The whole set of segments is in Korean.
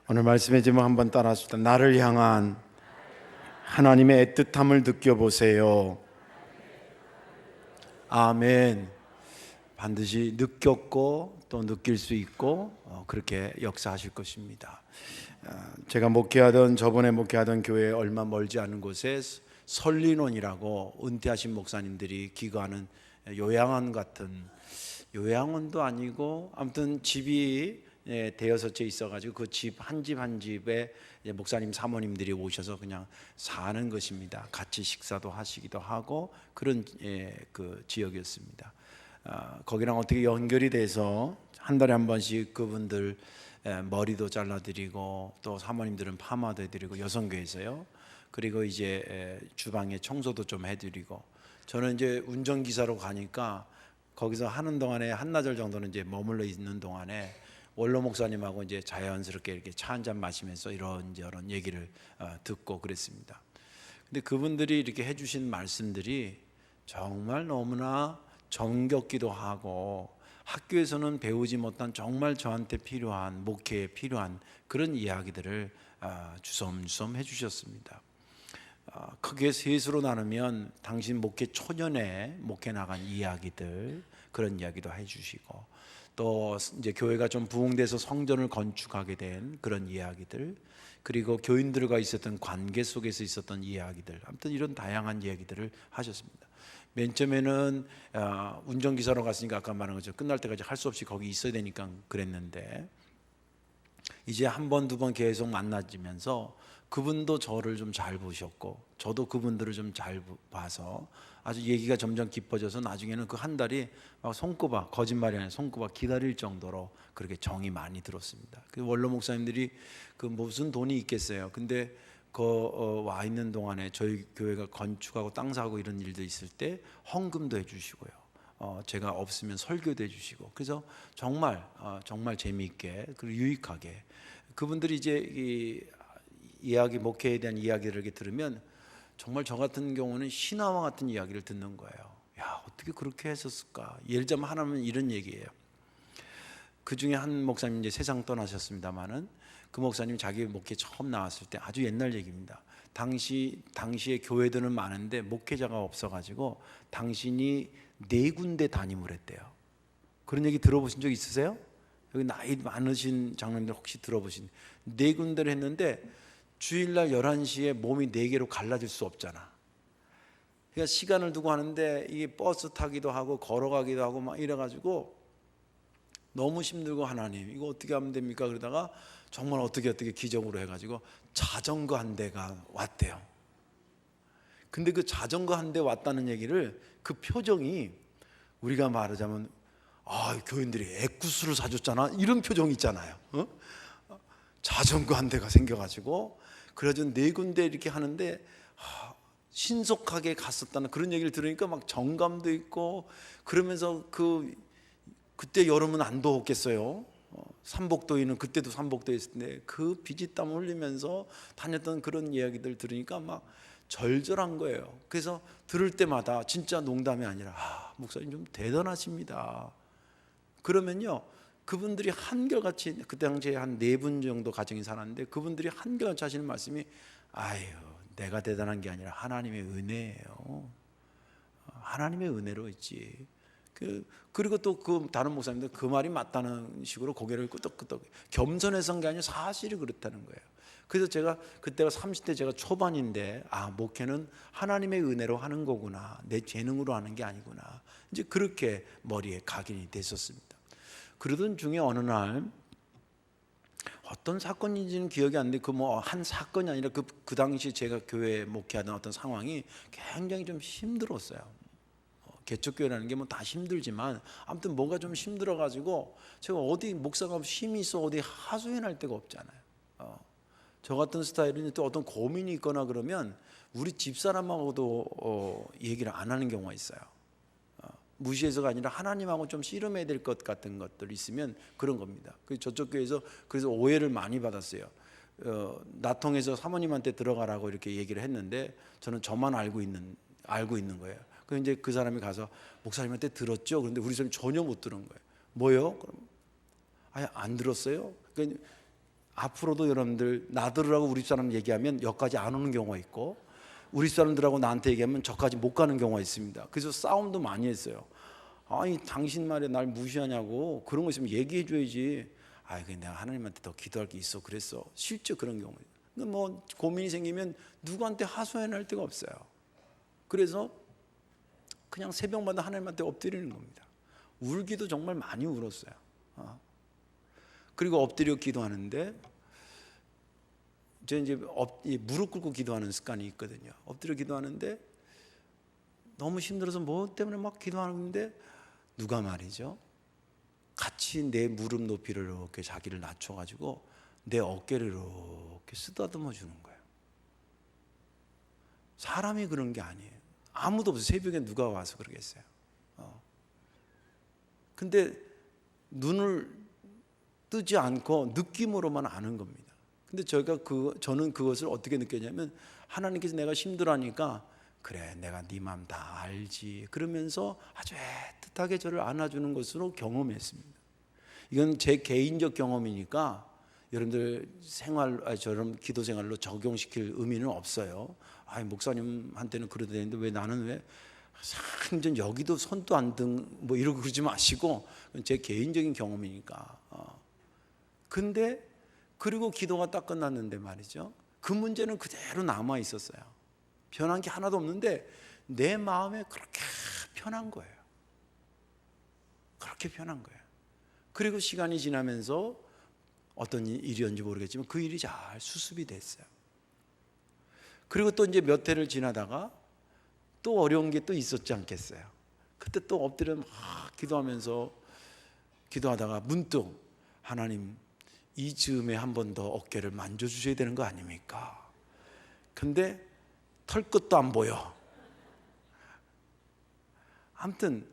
오늘 말씀의 제목 한번 따라합시다. 나를 향한 하나님의 애틋함을 느껴보세요. 아멘. 반드시 느꼈고 또 느낄 수 있고 그렇게 역사하실 것입니다. 제가 저번에 목회하던 교회에 얼마 멀지 않은 곳에 설린원이라고 은퇴하신 목사님들이 기거하는 요양원도 아니고 아무튼 집이 대여섯 채 있어가지고 그 집 한 집에 목사님 사모님들이 오셔서 그냥 사는 것입니다. 같이 식사도 하시기도 하고 그런 그 지역이었습니다. 거기랑 어떻게 연결이 돼서 한 달에 한 번씩 그분들 머리도 잘라드리고 또 사모님들은 파마도 해드리고 여성교회에서요. 그리고 이제 주방에 청소도 좀 해드리고 저는 이제 운전기사로 가니까 거기서 하는 동안에 한나절 정도는 이제 머물러 있는 동안에 원로 목사님하고 이제 자연스럽게 이렇게 차 한잔 마시면서 이런저런 얘기를 듣고 그랬습니다. 근데 그분들이 이렇게 해주신 말씀들이 정말 너무나 정겹기도 하고 학교에서는 배우지 못한 정말 저한테 필요한 목회에 필요한 그런 이야기들을 주섬주섬 해주셨습니다. 크게 셋으로 나누면 당신 목회 초년에 목회 나간 이야기들 그런 이야기도 해주시고 또 이제 교회가 좀 부흥돼서 성전을 건축하게 된 그런 이야기들 그리고 교인들과 있었던 관계 속에서 있었던 이야기들 아무튼 이런 다양한 이야기들을 하셨습니다. 맨 처음에는 운전기사로 갔으니까 아까 말한 것처럼 끝날 때까지 할 수 없이 거기 있어야 되니까 그랬는데 이제 한 번, 두 번 계속 만나지면서 그분도 저를 좀 잘 보셨고 저도 그분들을 좀 잘 봐서 아주 얘기가 점점 깊어져서 나중에는 그 한 달이 손꼽아 거짓말이 아니라 손꼽아 기다릴 정도로 그렇게 정이 많이 들었습니다. 그 원로 목사님들이 그 무슨 돈이 있겠어요. 근데 와 있는 동안에 저희 교회가 건축하고 땅 사고 이런 일도 있을 때 헌금도 해주시고요. 제가 없으면 설교도 해주시고 그래서 정말 재미있게 그리고 유익하게 그분들이 이제 이 이야기 목회에 대한 이야기를 이렇게 들으면 정말 저 같은 경우는 신화와 같은 이야기를 듣는 거예요. 야 어떻게 그렇게 했었을까? 예를 들자면 하나는 이런 얘기예요. 그 중에 한 목사님 이제 세상 떠나셨습니다만은 그 목사님이 자기 목회 처음 나왔을 때 아주 옛날 얘기입니다. 당시에 교회들은 많은데 목회자가 없어가지고 당신이 4군데 담임을 했대요. 그런 얘기 들어보신 적 있으세요? 여기 나이 많으신 장로님들 혹시 들어보신 4군데를 했는데 주일날 11시에 몸이 4개로 갈라질 수 없잖아. 그러니까 시간을 두고 하는데 이게 버스 타기도 하고 걸어가기도 하고 막 이래가지고 너무 힘들고 하나님 이거 어떻게 하면 됩니까? 그러다가 정말 어떻게 기적으로 해가지고 자전거 한 대가 왔대요. 근데 그 자전거 한 대 왔다는 얘기를 그 표정이 우리가 말하자면 교인들이 애꾸스를 사줬잖아 이런 표정 있잖아요. 자전거 한 대가 생겨가지고 그래가지고 4군데 이렇게 하는데 신속하게 갔었다는 그런 얘기를 들으니까 막 정감도 있고 그러면서 그때 여름은 안 더웠겠어요. 삼복도에는 그때도 삼복도에 있을 텐데 그 비지땀 흘리면서 다녔던 그런 이야기들 들으니까 막 절절한 거예요. 그래서 들을 때마다 진짜 농담이 아니라 목사님 좀 대단하십니다. 그러면요 그분들이 한결같이 그때 당시에 한 4분 정도 가정이 살았는데 그분들이 한결같이 하시는 말씀이 내가 대단한 게 아니라 하나님의 은혜예요. 하나님의 은혜로 있지. 그리고 또 그 다른 목사님들 그 말이 맞다는 식으로 고개를 끄덕끄덕 겸손해서 한 게 아니라 사실이 그렇다는 거예요. 그래서 제가 그때가 30대 제가 초반인데 목회는 하나님의 은혜로 하는 거구나 내 재능으로 하는 게 아니구나 이제 그렇게 머리에 각인이 됐었습니다. 그러던 중에 어느 날 어떤 사건인지는 기억이 안 돼. 한 사건이 아니라 그 당시 제가 교회에 목회하던 어떤 상황이 굉장히 좀 힘들었어요. 개척교회라는 게 다 힘들지만 아무튼 뭔가 좀 힘들어가지고 제가 어디 목사가 힘이 있어 어디 하소연할 데가 없잖아요. 저 같은 스타일은 또 어떤 고민이 있거나 그러면 우리 집사람하고도 얘기를 안 하는 경우가 있어요. 무시해서가 아니라 하나님하고 좀 씨름해야 될 것 같은 것들 있으면 그런 겁니다. 저쪽 교회에서 그래서 오해를 많이 받았어요. 나 통해서 사모님한테 들어가라고 이렇게 얘기를 했는데 저는 저만 알고 있는 거예요. 그래서 이제 그 사람이 가서 목사님한테 들었죠? 그런데 우리 사람이 전혀 못 들은 거예요. 뭐요? 그럼 안 들었어요? 그러니까 앞으로도 여러분들 나들으라고 우리 사람 얘기하면 여기까지 안 오는 경우가 있고, 우리 사람들하고 나한테 얘기하면 저까지 못 가는 경우가 있습니다. 그래서 싸움도 많이 했어요. 아니 당신 말에 날 무시하냐고. 그런 거 있으면 얘기해 줘야지. 아, 그 내가 하나님한테 더 기도할 게 있어 그랬어. 실제 그런 경우. 뭐 고민이 생기면 누구한테 하소연할 데가 없어요. 그래서 그냥 새벽마다 하나님한테 엎드리는 겁니다. 울기도 정말 많이 울었어요. 그리고 엎드려 기도하는데, 저 이제 무릎 꿇고 기도하는 습관이 있거든요. 엎드려 기도하는데 너무 힘들어서 뭐 때문에 막 기도하는데 누가 말이죠, 같이 내 무릎 높이를 이렇게 자기를 낮춰가지고 내 어깨를 이렇게 쓰다듬어 주는 거예요. 사람이 그런 게 아니에요. 아무도 없어요. 새벽에 누가 와서 그러겠어요. 근데 눈을 뜨지 않고 느낌으로만 아는 겁니다. 근데 저는 그것을 어떻게 느꼈냐면, 하나님께서 내가 힘들어하니까 그래 내가 네 마음 다 알지 그러면서 아주 애틋하게 저를 안아주는 것으로 경험했습니다. 이건 제 개인적 경험이니까 여러분들 저런 기도 생활로 적용시킬 의미는 없어요. 아, 목사님한테는 그래도 되는데 왜 나는 왜 완전 여기도 손도 안 등 뭐 이러고 그러지 마시고, 제 개인적인 경험이니까. 근데 그리고 기도가 딱 끝났는데 말이죠, 그 문제는 그대로 남아 있었어요. 변한 게 하나도 없는데 내 마음에 그렇게 편한 거예요. 그렇게 편한 거예요. 그리고 시간이 지나면서 어떤 일이었는지 모르겠지만 그 일이 잘 수습이 됐어요. 그리고 또 이제 몇 해를 지나다가 또 어려운 게 또 있었지 않겠어요. 그때 또 엎드려 막 기도하다가 문득, 하나님 이 즈음에 한 번 더 어깨를 만져주셔야 되는 거 아닙니까? 근데 털끝도 안 보여. 아무튼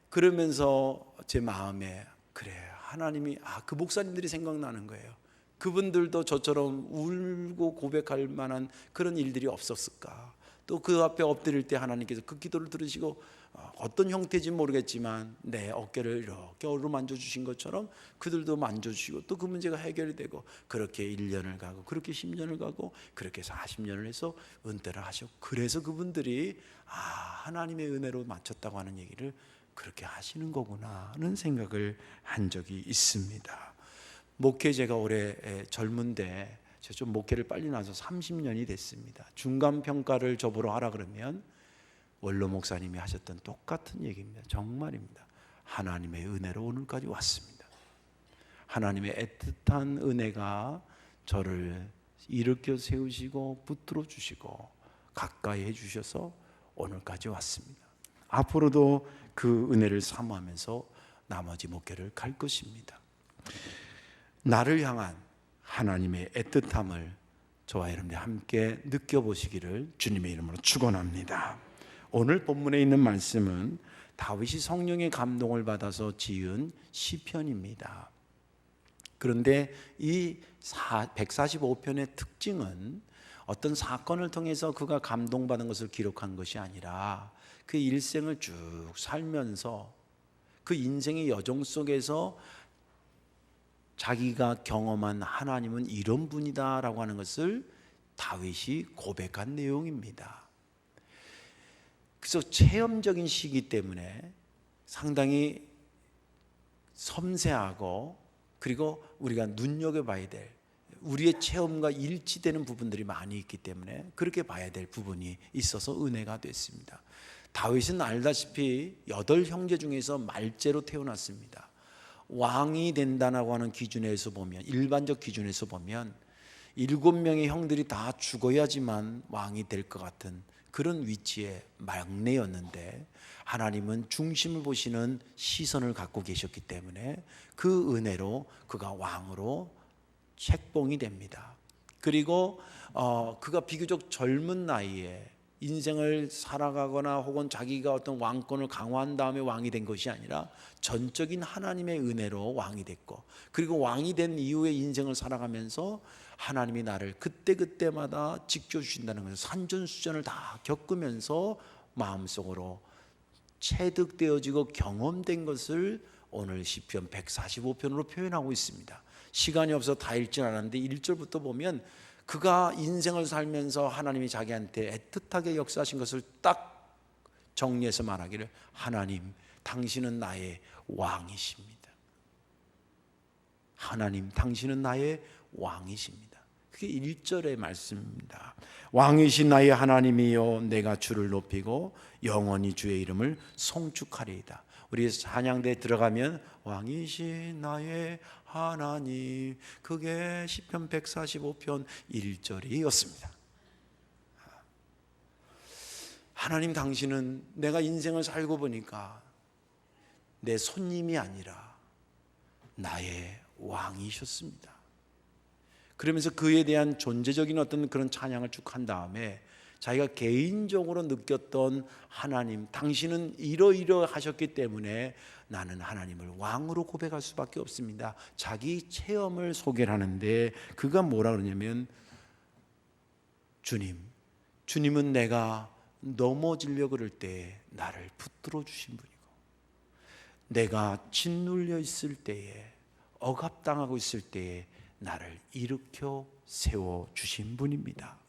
그러면서 제 마음에 그래, 하나님이 그 목사님들이 생각나는 거예요. 그분들도 저처럼 울고 고백할 만한 그런 일들이 없었을까? 또 그 앞에 엎드릴 때 하나님께서 그 기도를 들으시고 어떤 형태인지 모르겠지만 내 어깨를 이렇게 어루만져 주신 것처럼 그들도 만져주시고, 또 그 문제가 해결이 되고, 그렇게 1년을 가고 그렇게 10년을 가고 그렇게 40년을 해서 은퇴를 하셨고, 그래서 그분들이 하나님의 은혜로 마쳤다고 하는 얘기를 그렇게 하시는 거구나 하는 생각을 한 적이 있습니다. 목회 제가 올해 젊은데 제가 좀 목회를 빨리 나서 30년이 됐습니다. 중간평가를 저보러 하라 그러면 원로 목사님이 하셨던 똑같은 얘기입니다. 정말입니다. 하나님의 은혜로 오늘까지 왔습니다. 하나님의 애틋한 은혜가 저를 일으켜 세우시고 붙들어 주시고 가까이 해주셔서 오늘까지 왔습니다. 앞으로도 그 은혜를 사모하면서 나머지 목회를 갈 것입니다. 나를 향한 하나님의 애틋함을 저와 여러분들이 함께 느껴보시기를 주님의 이름으로 축원합니다. 오늘 본문에 있는 말씀은 다윗이 성령의 감동을 받아서 지은 시편입니다. 그런데 이 145편의 특징은 어떤 사건을 통해서 그가 감동받은 것을 기록한 것이 아니라 그 일생을 쭉 살면서 그 인생의 여정 속에서 자기가 경험한 하나님은 이런 분이다라고 하는 것을 다윗이 고백한 내용입니다. 그래서 체험적인 시기 때문에 상당히 섬세하고, 그리고 우리가 눈여겨봐야 될, 우리의 체험과 일치되는 부분들이 많이 있기 때문에 그렇게 봐야 될 부분이 있어서 은혜가 됐습니다. 다윗은 알다시피 8형제 중에서 말째로 태어났습니다. 왕이 된다고 하는 기준에서 보면, 일반적 기준에서 보면 7명의 형들이 다 죽어야지만 왕이 될 것 같은 그런 위치의 막내였는데, 하나님은 중심을 보시는 시선을 갖고 계셨기 때문에 그 은혜로 그가 왕으로 책봉이 됩니다. 그리고 그가 비교적 젊은 나이에 인생을 살아가거나 혹은 자기가 어떤 왕권을 강화한 다음에 왕이 된 것이 아니라 전적인 하나님의 은혜로 왕이 됐고, 그리고 왕이 된 이후에 인생을 살아가면서 하나님이 나를 그때그때마다 지켜주신다는 것을 산전수전을 다 겪으면서 마음속으로 체득되어지고 경험된 것을 오늘 시편 145편으로 표현하고 있습니다. 시간이 없어 다 읽진 않았는데 1절부터 보면 그가 인생을 살면서 하나님이 자기한테 애틋하게 역사하신 것을 딱 정리해서 말하기를, 하나님 당신은 나의 왕이십니다. 하나님 당신은 나의 왕이십니다. 그게 1절의 말씀입니다. 왕이신 나의 하나님이여, 내가 주를 높이고 영원히 주의 이름을 송축하리이다. 우리 찬양대에 들어가면 왕이신 나의 하나님, 그게 시편 145편 1절이었습니다. 하나님 당신은 내가 인생을 살고 보니까 내 손님이 아니라 나의 왕이셨습니다. 그러면서 그에 대한 존재적인 어떤 그런 찬양을 쭉 한 다음에 자기가 개인적으로 느꼈던 하나님, 당신은 이러이러 하셨기 때문에 나는 하나님을 왕으로 고백할 수밖에 없습니다. 자기 체험을 소개를 하는데 그가 뭐라 그러냐면, 주님은 내가 넘어지려고 그럴 때 나를 붙들어 주신 분이고, 내가 짓눌려 있을 때에, 억압당하고 있을 때에 나를 일으켜 세워 주신 분입니다.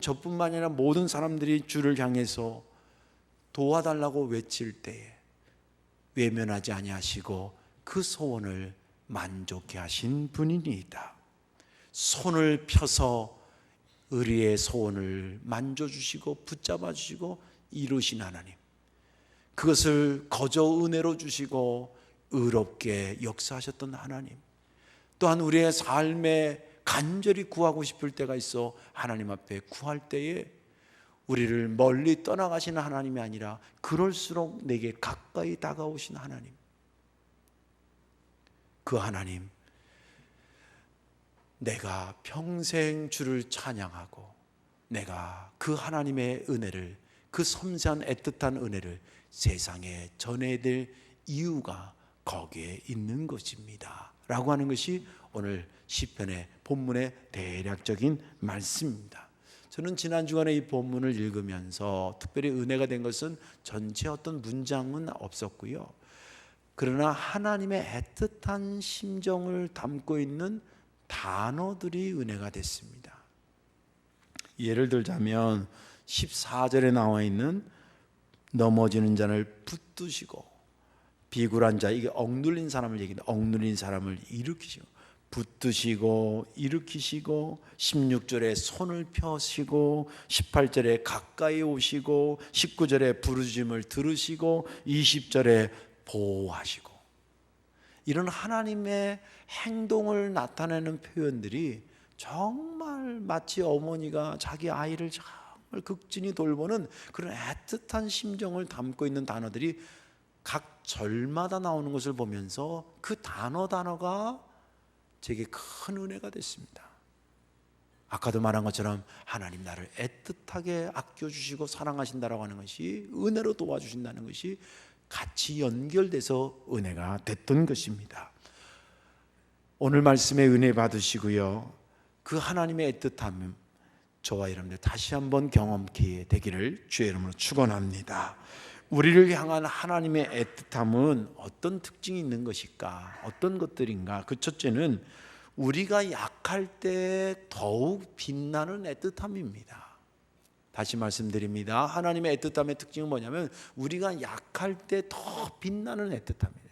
저뿐만 아니라 모든 사람들이 주를 향해서 도와달라고 외칠 때에 외면하지 아니하시고 그 소원을 만족해 하신 분이니이다. 손을 펴서 우리의 소원을 만져주시고 붙잡아 주시고 이루신 하나님, 그것을 거저 은혜로 주시고 의롭게 역사하셨던 하나님, 또한 우리의 삶에 간절히 구하고 싶을 때가 있어 하나님 앞에 구할 때에 우리를 멀리 떠나가시는 하나님이 아니라 그럴수록 내게 가까이 다가오신 하나님, 그 하나님, 내가 평생 주를 찬양하고 내가 그 하나님의 은혜를, 그 섬세한 애틋한 은혜를 세상에 전해야 이유가 거기에 있는 것입니다 라고 하는 것이 오늘 시편의 본문의 대략적인 말씀입니다. 저는 지난 주간에 이 본문을 읽으면서 특별히 은혜가 된 것은 전체 어떤 문장은 없었고요, 그러나 하나님의 애틋한 심정을 담고 있는 단어들이 은혜가 됐습니다. 예를 들자면 14절에 나와 있는 넘어지는 자를 붙드시고, 비굴한 자, 이게 억눌린 사람을 얘기합니다. 억눌린 사람을 일으키시고, 붙드시고 일으키시고, 16절에 손을 펴시고, 18절에 가까이 오시고, 19절에 부르짖음을 들으시고, 20절에 보호하시고, 이런 하나님의 행동을 나타내는 표현들이 정말 마치 어머니가 자기 아이를 정말 극진히 돌보는 그런 애틋한 심정을 담고 있는 단어들이 각 절마다 나오는 것을 보면서 그 단어가 제게 큰 은혜가 됐습니다. 아까도 말한 것처럼 하나님 나를 애틋하게 아껴주시고 사랑하신다라고 하는 것이, 은혜로 도와주신다는 것이 같이 연결돼서 은혜가 됐던 것입니다. 오늘 말씀에 은혜 받으시고요, 그 하나님의 애틋함 저와 여러분들 다시 한번 경험케 되기를 주의 이름으로 축원합니다. 우리를 향한 하나님의 애틋함은 어떤 특징이 있는 것일까? 어떤 것들인가? 그 첫째는 우리가 약할 때 더욱 빛나는 애틋함입니다. 다시 말씀드립니다. 하나님의 애틋함의 특징은 뭐냐면 우리가 약할 때 더 빛나는 애틋함이에요.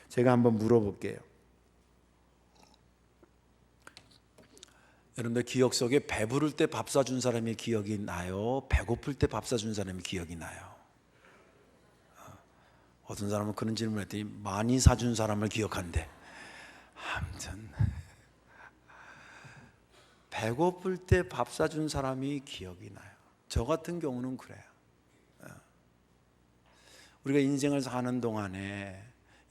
제가 한번 물어볼게요. 여러분들 기억 속에 배부를 때 밥 사준 사람이 기억이 나요? 배고플 때 밥 사준 사람이 기억이 나요? 어떤 사람은 그런 질문을 했더니 많이 사준 사람을 기억한대. 아무튼 배고플 때 밥 사준 사람이 기억이 나요. 저 같은 경우는 그래요. 우리가 인생을 사는 동안에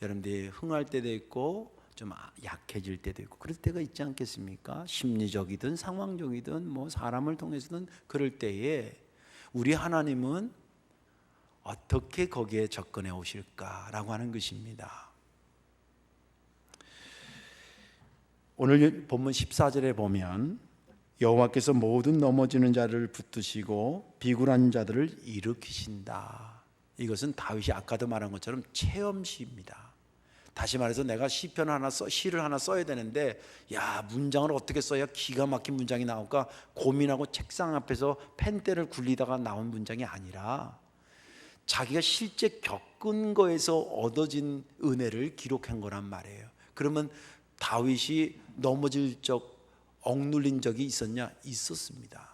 여러분들이 흥할 때도 있고 좀 약해질 때도 있고 그럴 때가 있지 않겠습니까? 심리적이든 상황적이든 뭐 사람을 통해서든 그럴 때에 우리 하나님은 어떻게 거기에 접근해 오실까라고 하는 것입니다. 오늘 본문 14절에 보면 여호와께서 모든 넘어지는 자를 붙드시고 비굴한 자들을 일으키신다. 이것은 다윗이 아까도 말한 것처럼 체험시입니다. 다시 말해서 내가 시를 하나 써야 되는데, 야, 문장을 어떻게 써야 기가 막힌 문장이 나올까 고민하고 책상 앞에서 펜대를 굴리다가 나온 문장이 아니라 자기가 실제 겪은 거에서 얻어진 은혜를 기록한 거란 말이에요. 그러면 다윗이 넘어질 적, 억눌린 적이 있었냐? 있었습니다.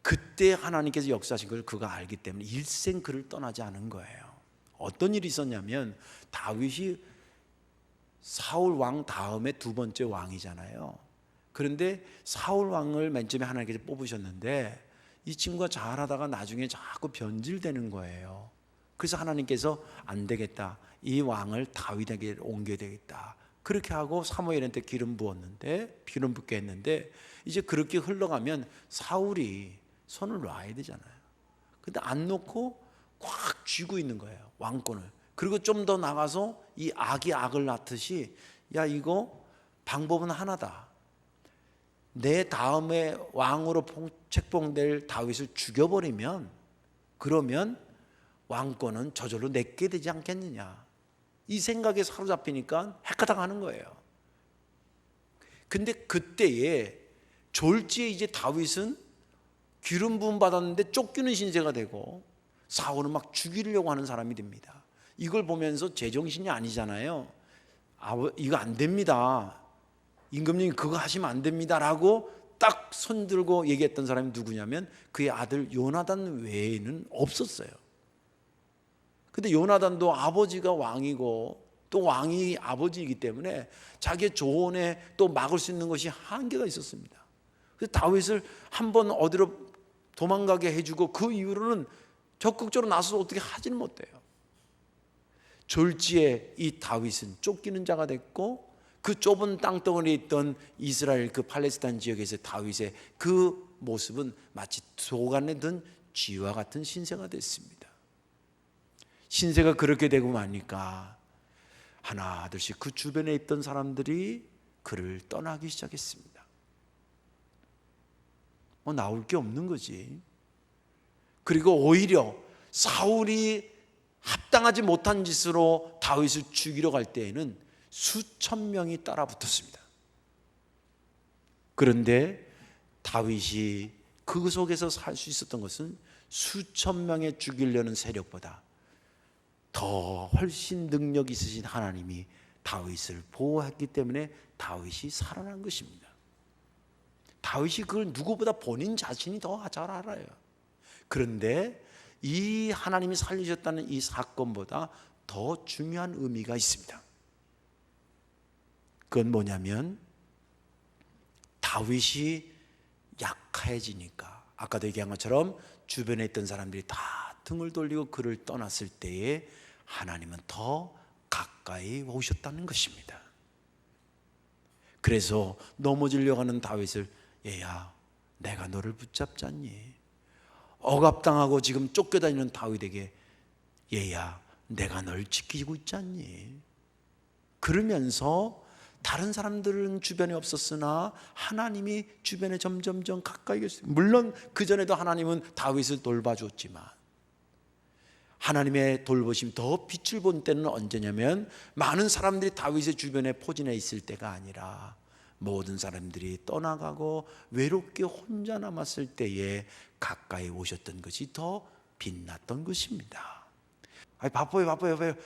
그때 하나님께서 역사하신 걸 그가 알기 때문에 일생 그를 떠나지 않은 거예요. 어떤 일이 있었냐면, 다윗이 사울 왕 다음에 두 번째 왕이잖아요. 그런데 사울 왕을 맨 처음에 하나님께서 뽑으셨는데 이 친구가 잘하다가 나중에 자꾸 변질되는 거예요. 그래서 하나님께서 안 되겠다, 이 왕을 다윗에게 옮겨야 되겠다, 그렇게 하고 사무엘한테 기름 부었는데, 기름 붓게 했는데, 이제 그렇게 흘러가면 사울이 손을 놔야 되잖아요. 근데 안 놓고 꽉 쥐고 있는 거예요, 왕권을. 그리고 좀 더 나가서 이 악이 악을 낳듯이, 야, 이거 방법은 하나다. 내 다음에 왕으로 책봉될 다윗을 죽여버리면, 그러면 왕권은 저절로 내게 되지 않겠느냐, 이 생각에 사로잡히니까 헷가닥 하는 거예요. 근데 그때에 졸지에 이제 다윗은 기름 부음 받았는데 쫓기는 신세가 되고 사울은 막 죽이려고 하는 사람이 됩니다. 이걸 보면서 제정신이 아니잖아요. 이거 안 됩니다, 임금님 그거 하시면 안 됩니다 라고 딱 손들고 얘기했던 사람이 누구냐면 그의 아들 요나단 외에는 없었어요. 근데 요나단도 아버지가 왕이고 또 왕이 아버지이기 때문에 자기의 조언에 또 막을 수 있는 것이 한계가 있었습니다. 그래서 다윗을 한번 어디로 도망가게 해주고 그 이후로는 적극적으로 나서서 어떻게 하지는 못해요. 졸지에 이 다윗은 쫓기는 자가 됐고, 그 좁은 땅덩어리에 있던 이스라엘 그 팔레스타인 지역에서 다윗의 그 모습은 마치 도간에 든 쥐와 같은 신세가 됐습니다. 신세가 그렇게 되고 나니까 하나 둘씩 그 주변에 있던 사람들이 그를 떠나기 시작했습니다. 나올 게 없는 거지. 그리고 오히려 사울이 합당하지 못한 짓으로 다윗을 죽이러 갈 때에는 수천 명이 따라 붙었습니다. 그런데 다윗이 그 속에서 살 수 있었던 것은 수천 명에 죽이려는 세력보다 더 훨씬 능력 있으신 하나님이 다윗을 보호했기 때문에 다윗이 살아난 것입니다. 다윗이 그걸 누구보다 본인 자신이 더 잘 알아요. 그런데 이 하나님이 살리셨다는 이 사건보다 더 중요한 의미가 있습니다. 그건 뭐냐면 다윗이 약해지니까, 아까도 얘기한 것처럼 주변에 있던 사람들이 다 등을 돌리고 그를 떠났을 때에 하나님은 더 가까이 오셨다는 것입니다. 그래서 넘어지려고 하는 다윗을, 얘야 내가 너를 붙잡지 않니? 억압당하고 지금 쫓겨다니는 다윗에게, 얘야 내가 널 지키고 있지 않니? 그러면서 다른 사람들은 주변에 없었으나 하나님이 주변에 점점점 가까이 계셨어요. 물론 그전에도 하나님은 다윗을 돌봐줬지만 하나님의 돌보심이 더 빛을 본 때는 언제냐면, 많은 사람들이 다윗의 주변에 포진해 있을 때가 아니라 모든 사람들이 떠나가고 외롭게 혼자 남았을 때에 가까이 오셨던 것이 더 빛났던 것입니다. 바빠요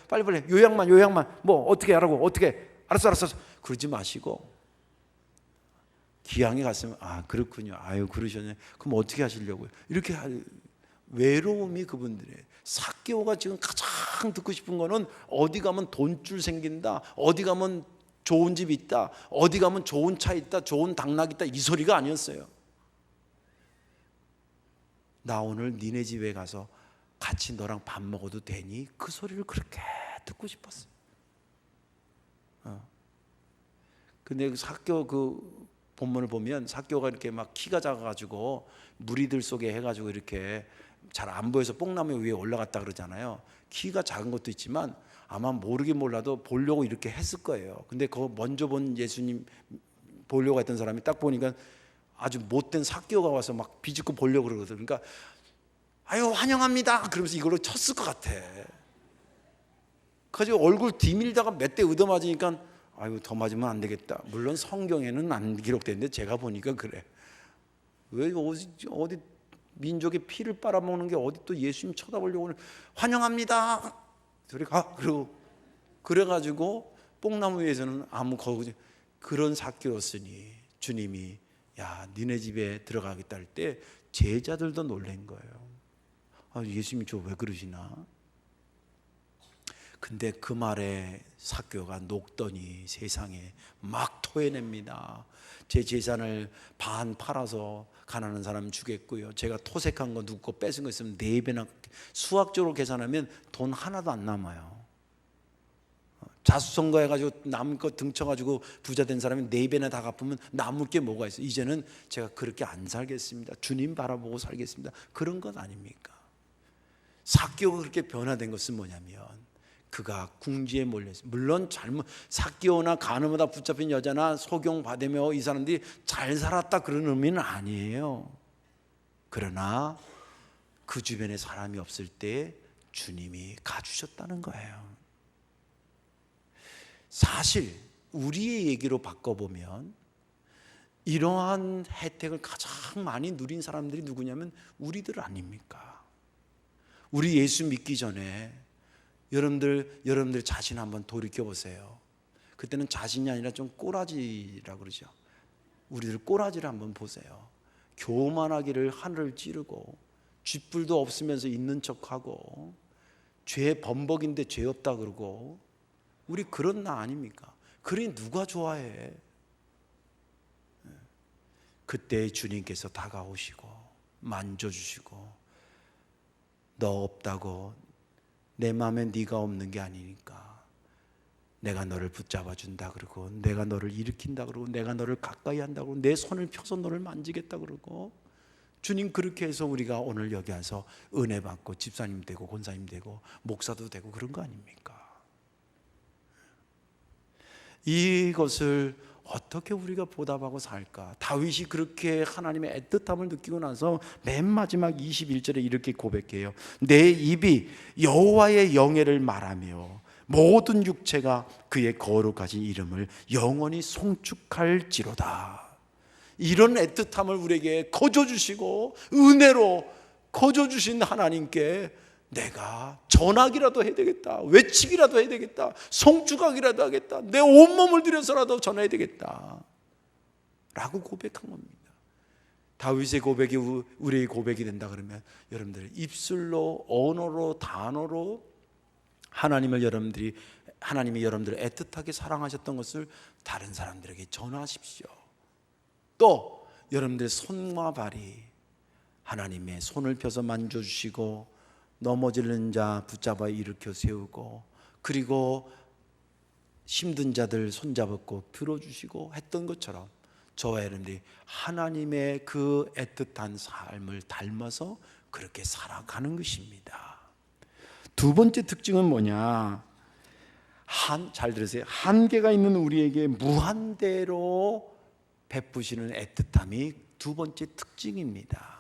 빨리 요약만 뭐 어떻게 하라고, 어떻게 알았어 그러지 마시고, 기왕에 갔으면 그렇군요, 그러셨네, 그럼 어떻게 하시려고요, 이렇게 외로움이 그분들의. 삭개오가 지금 가장 듣고 싶은 거는 어디 가면 돈줄 생긴다, 어디 가면 좋은 집 있다, 어디 가면 좋은 차 있다, 좋은 당락 있다, 이 소리가 아니었어요. 나 오늘 니네 집에 가서 같이 너랑 밥 먹어도 되니? 그 소리를 그렇게 듣고 싶었어요. 근데 삭개오 그 본문을 보면 삭개오가 이렇게 막 키가 작아가지고 무리들 속에 해가지고 이렇게 잘 안 보여서 뽕나무 위에 올라갔다 그러잖아요. 키가 작은 것도 있지만 아마 모르긴 몰라도 보려고 이렇게 했을 거예요. 근데 그거 먼저 본 예수님 보려고 했던 사람이 딱 보니까 아주 못된 삭개오가 와서 막 비집고 보려고 그러거든요. 그러니까 환영합니다 그러면서 이걸로 쳤을 것 같아. 그래서 얼굴 디밀다가 몇 대 얻어맞으니까 아이고 더 맞으면 안 되겠다. 물론 성경에는 안 기록되는데 제가 보니까 그래. 왜 어디 민족의 피를 빨아먹는 게 어디 또 예수님 쳐다보려고 환영합니다. 저리 가. 그래가지고 뽕나무 위에서는 아무 거기 그런 삭개였으니 주님이 야 니네 집에 들어가겠다 할 때 제자들도 놀란 거예요. 아, 예수님이 저 왜 그러시나? 근데 그 말에 삭개오가 녹더니 세상에 막 토해냅니다. 제 재산을 반 팔아서 가난한 사람 주겠고요. 제가 토색한 거 누구 거 뺏은 거 있으면 4배나 수학적으로 계산하면 돈 하나도 안 남아요. 자수성가 해가지고 남은 거 등쳐가지고 부자 된 사람이 4배나 다 갚으면 남을 게 뭐가 있어요. 이제는 제가 그렇게 안 살겠습니다. 주님 바라보고 살겠습니다. 그런 것 아닙니까? 삭개오가 그렇게 변화된 것은 뭐냐면 그가 궁지에 몰렸어요. 물론 삭개오나 간음하다 붙잡힌 여자나 소경 받으며 이 사람들이 잘 살았다 그런 의미는 아니에요. 그러나 그 주변에 사람이 없을 때 주님이 가주셨다는 거예요. 사실 우리의 얘기로 바꿔보면 이러한 혜택을 가장 많이 누린 사람들이 누구냐면 우리들 아닙니까? 우리 예수 믿기 전에 여러분들 자신 한번 돌이켜보세요. 그때는 자신이 아니라 좀 꼬라지라고 그러죠. 우리들 꼬라지를 한번 보세요. 교만하기를 하늘을 찌르고 쥐뿔도 없으면서 있는 척하고 죄 범벅인데 죄 없다 그러고 우리 그런 나 아닙니까? 그러니 누가 좋아해? 그때 주님께서 다가오시고 만져주시고 너 없다고 내 마음에 네가 없는 게 아니니까 내가 너를 붙잡아 준다 그러고 내가 너를 일으킨다 그러고 내가 너를 가까이 한다 그러고 내 손을 펴서 너를 만지겠다 그러고 주님 그렇게 해서 우리가 오늘 여기 와서 은혜 받고 집사님 되고 권사님 되고 목사도 되고 그런 거 아닙니까? 이것을 어떻게 우리가 보답하고 살까? 다윗이 그렇게 하나님의 애틋함을 느끼고 나서 맨 마지막 21절에 이렇게 고백해요. 내 입이 여호와의 영예를 말하며 모든 육체가 그의 거룩하신 이름을 영원히 송축할지로다. 이런 애틋함을 우리에게 거저주시고 은혜로 거저주신 하나님께 내가 전하기라도 해야 되겠다, 외치기라도 해야 되겠다, 송축하기라도 하겠다, 내 온몸을 들여서라도 전해야 되겠다 라고 고백한 겁니다. 다윗의 고백이 우리의 고백이 된다 그러면 여러분들 입술로 언어로 단어로 하나님이 여러분들을 애틋하게 사랑하셨던 것을 다른 사람들에게 전하십시오. 또 여러분들의 손과 발이 하나님의 손을 펴서 만져주시고 넘어지는 자 붙잡아 일으켜 세우고 그리고 힘든 자들 손잡고 들어주시고 했던 것처럼 저와 여러분들이 하나님의 그 애틋한 삶을 닮아서 그렇게 살아가는 것입니다. 두 번째 특징은 뭐냐? 잘 들으세요. 한계가 있는 우리에게 무한대로 베푸시는 애틋함이 두 번째 특징입니다.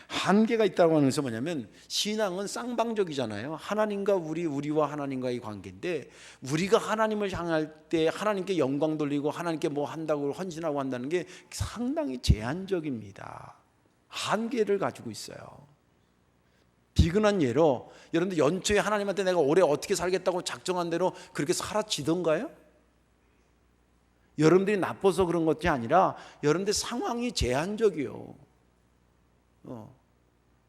한계가 있다고 하는 것은 뭐냐면 신앙은 쌍방적이잖아요. 하나님과 우리와 하나님과의 관계인데 우리가 하나님을 향할 때 하나님께 영광 돌리고 하나님께 뭐 한다고 헌신하고 한다는 게 상당히 제한적입니다. 한계를 가지고 있어요. 비근한 예로 여러분들 연초에 하나님한테 내가 올해 어떻게 살겠다고 작정한 대로 그렇게 살아지던가요? 여러분들이 나빠서 그런 것이 아니라 여러분들 상황이 제한적이요.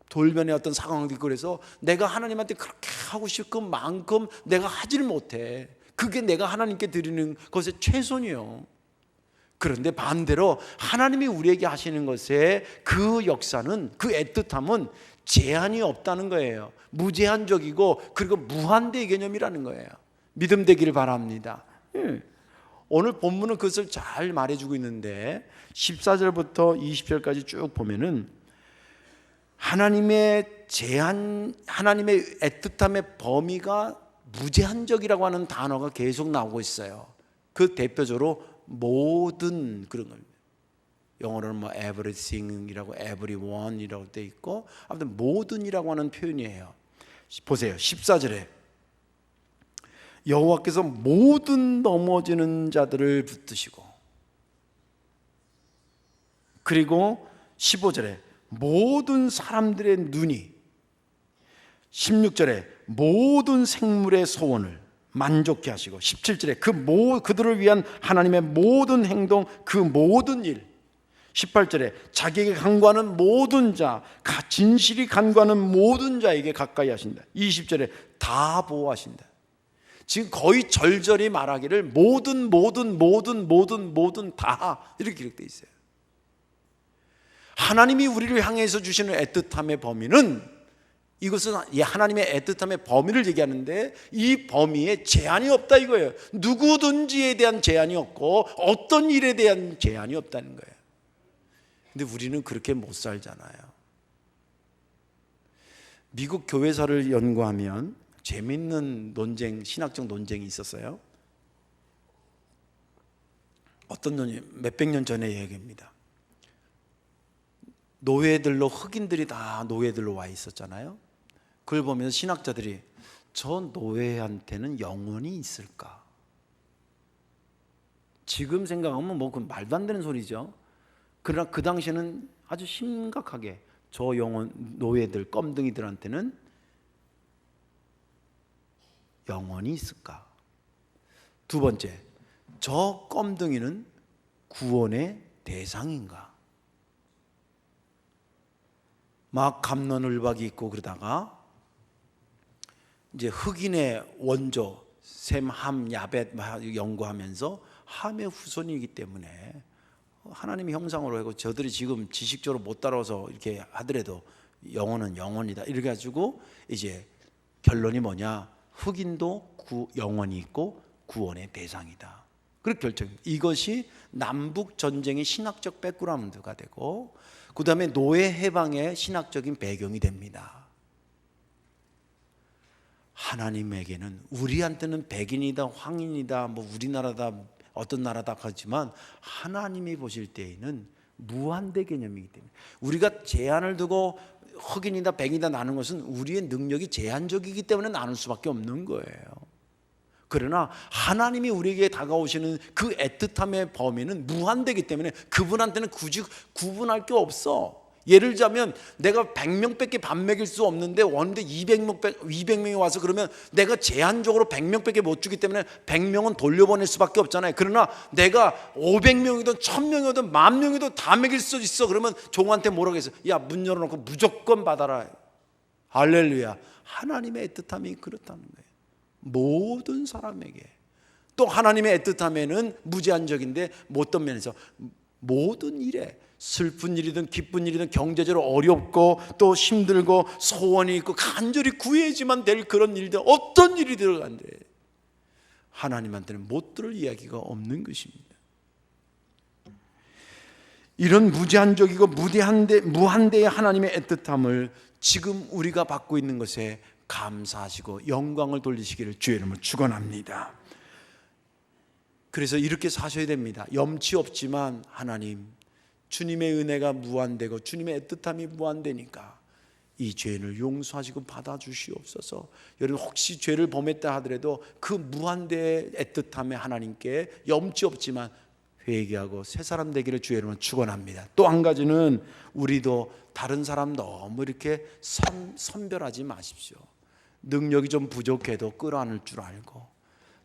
돌변의 어떤 상황이 있고 그래서 내가 하나님한테 그렇게 하고 싶은 만큼 내가 하지를 못해. 그게 내가 하나님께 드리는 것의 최선이요. 그런데 반대로 하나님이 우리에게 하시는 것의 그 역사는 그 애틋함은 제한이 없다는 거예요. 무제한적이고 그리고 무한대의 개념이라는 거예요. 믿음 되기를 바랍니다. 오늘 본문은 그것을 잘 말해주고 있는데 14절부터 20절까지 쭉 보면은 하나님의 애틋함의 범위가 무제한적이라고 하는 단어가 계속 나오고 있어요. 그 대표적으로 모든 그런 겁니다. 영어로는 뭐 everything이라고 everyone이라고 돼 있고 아무튼 모든이라고 하는 표현이에요. 보세요. 14절에 여호와께서 모든 넘어지는 자들을 붙드시고, 그리고 15절에 모든 사람들의 눈이, 16절에 모든 생물의 소원을 만족케 하시고, 17절에 그들을 위한 하나님의 모든 행동, 그 모든 일, 18절에 자기에게 간구하는 모든 자, 진실이 간구하는 모든 자에게 가까이 하신다. 20절에 다 보호하신다. 지금 거의 절절히 말하기를 모든 다 이렇게 기록되어 있어요. 하나님이 우리를 향해서 주시는 애틋함의 범위는, 이것은 하나님의 애틋함의 범위를 얘기하는데 이 범위에 제한이 없다 이거예요. 누구든지에 대한 제한이 없고 어떤 일에 대한 제한이 없다는 거예요. 근데 우리는 그렇게 못 살잖아요. 미국 교회사를 연구하면 재미있는 논쟁, 신학적 논쟁이 있었어요. 어떤 논쟁, 몇백 년 전의 얘기입니다. 노예들로, 흑인들이 다 노예들로 와 있었잖아요. 그걸 보면서 신학자들이 저 노예한테는 영혼이 있을까? 지금 생각하면 뭐 그건 말도 안 되는 소리죠. 그러나 그 당시에는 아주 심각하게 저 노예들, 껌둥이들한테는 영혼이 있을까? 두 번째, 저 껌둥이는 구원의 대상인가? 막 갑론을박이 있고 그러다가 이제 흑인의 원조 셈, 함, 야벳 연구하면서 함의 후손이기 때문에 하나님의 형상으로 하고 저들이 지금 지식적으로 못 따라서 이렇게 하더라도 영혼은 영혼이다 이렇게 가지고 이제 결론이 뭐냐? 흑인도 영혼이 있고 구원의 대상이다. 그렇게 결정입니다. 이것이 남북 전쟁의 신학적 백그라운드가 되고 그 다음에 노예 해방의 신학적인 배경이 됩니다. 하나님에게는, 우리한테는 백인이다, 황인이다, 뭐 우리나라다, 어떤 나라다 하지만 하나님이 보실 때에는 무한대 개념이기 때문에 우리가 제한을 두고 흑인이다, 백인이다 나누는 것은 우리의 능력이 제한적이기 때문에 나눌 수밖에 없는 거예요. 그러나 하나님이 우리에게 다가오시는 그 애틋함의 범위는 무한대이기 때문에 그분한테는 굳이 구분할 게 없어. 예를 들자면 내가 100명밖에 밥 먹일 수 없는데 원데 200명이 와서 그러면 내가 제한적으로 100명밖에 못 주기 때문에 100명은 돌려보낼 수밖에 없잖아요. 그러나 내가 500명이든 1000명이든 10,000명이든 다 먹일 수 있어. 그러면 종한테 뭐라고 했어? 야, 문 열어놓고 무조건 받아라. 할렐루야. 하나님의 애틋함이 그렇다는 거예요. 모든 사람에게. 또 하나님의 애틋함에는 무제한적인데 어떤 면에서 모든 일에, 슬픈 일이든 기쁜 일이든 경제적으로 어렵고 또 힘들고 소원이 있고 간절히 구해야지만 될 그런 일들, 어떤 일이 들어간대 하나님한테는 못 들을 이야기가 없는 것입니다. 이런 무제한적이고 무한대의 하나님의 애틋함을 지금 우리가 받고 있는 것에 감사하시고 영광을 돌리시기를 주의 이름으로 축원합니다. 그래서 이렇게 사셔야 됩니다. 염치 없지만 하나님, 주님의 은혜가 무한되고 주님의 애틋함이 무한되니까 이 죄를 용서하시고 받아주시옵소서. 여러분 혹시 죄를 범했다 하더라도 그 무한대의 애틋함에 하나님께 염치 없지만 회개하고 새 사람 되기를 주의 이름으로 축원합니다. 또 한 가지는 우리도 다른 사람 너무 이렇게 선별하지 마십시오. 능력이 좀 부족해도 끌어안을 줄 알고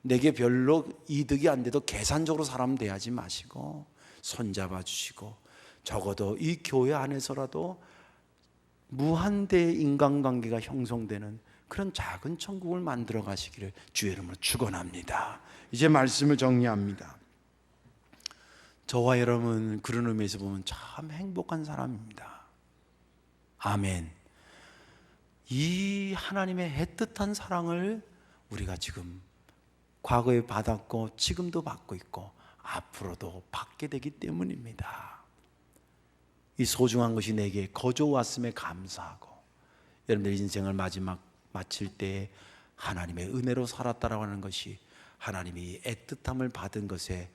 내게 별로 이득이 안 돼도 계산적으로 사람 대하지 마시고 손잡아 주시고 적어도 이 교회 안에서라도 무한대의 인간관계가 형성되는 그런 작은 천국을 만들어 가시기를 주의 이름으로 축원합니다. 이제 말씀을 정리합니다. 저와 여러분 그런 의미에서 보면 참 행복한 사람입니다. 아멘. 이 하나님의 애틋한 사랑을 우리가 지금 과거에 받았고 지금도 받고 있고 앞으로도 받게 되기 때문입니다. 이 소중한 것이 내게 거저왔음에 감사하고 여러분들 인생을 마칠 때 하나님의 은혜로 살았다라고 하는 것이 하나님이 애틋함을 받은 것에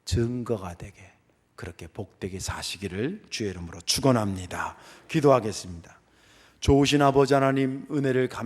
증거가 되게 그렇게 복되게 사시기를 주의 이름으로 축원합니다. 기도하겠습니다. 좋으신 아버지 하나님, 은혜를 감사합니다.